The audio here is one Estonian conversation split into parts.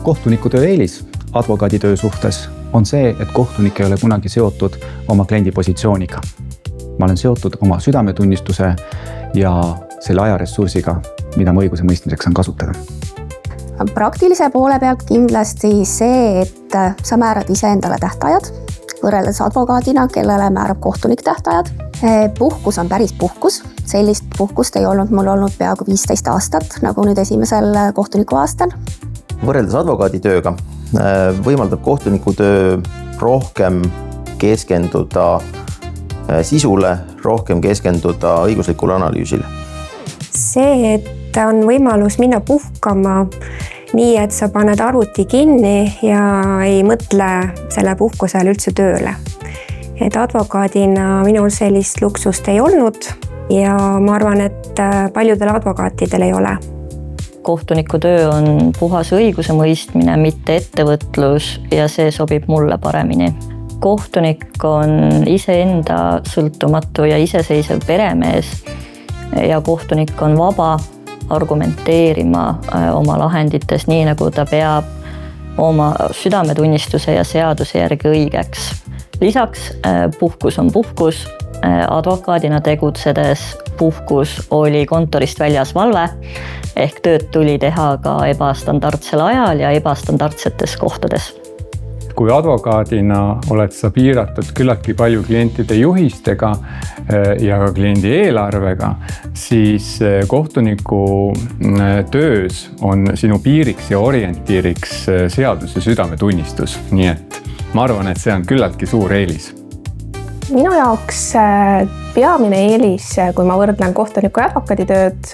Kohtunikutöö eelis advokaaditöö suhtes on see, et kohtunik ei ole kunagi seotud oma kliendi positsiooniga. Ma olen seotud oma südametunnistuse ja selle ajaressursiga, mida ma õiguse mõistmiseks saan kasutada. Praktilise poole pealt kindlasti see, et sa määrad ise endale tähtajad, võrreldes advokaadina, kellele määrab kohtunik tähtajad. Puhkus on päris puhkus. Sellist puhkust ei olnud mul olnud peaaegu 15 aastat, nagu nüüd esimesel kohtuniku aastal. Võrreldes advokaaditööga võimaldab kohtunikutöö rohkem keskenduda sisule, rohkem keskenduda õiguslikule analüüsile. See, et on võimalus minna puhkama nii, et sa paned arvuti kinni ja ei mõtle selle puhkusel üldse tööle. Et advokaadina minul sellist luksust ei olnud ja ma arvan, et paljudel advokaatidel ei ole. Kohtunikutöö on puhas õiguse mõistmine, mitte ettevõtlus ja see sobib mulle paremini. Kohtunik on iseenda sõltumatu ja iseseisev peremees ja kohtunik on vaba argumenteerima oma lahendites nii, nagu ta peab oma südametunnistuse ja seaduse järgi õigeks. Lisaks puhkus on puhkus. Advokaadina tegutsedes puhkus oli kontorist väljas valve, ehk tööd tuli teha ka ebastandardsel ajal ja ebastandardsetes kohtades. Kui advokaadina oled sa piiratud küllaltki palju klientide juhistega ja ka kliendi eelarvega, siis kohtuniku töös on sinu piiriks ja orientiiriks seadus ja südametunnistus. Nii et ma arvan, et see on küllaltki suur eelis. Minu jaoks peamine eelis, kui ma võrdlen kohtuniku ja advokaaditööd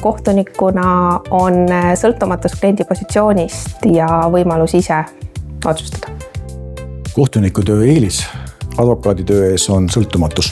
kohtunikuna, on sõltumatus kliendi positsioonist ja võimalus ise otsustada. Kohtunikutöö eelis advokaaditöö ees on sõltumatus.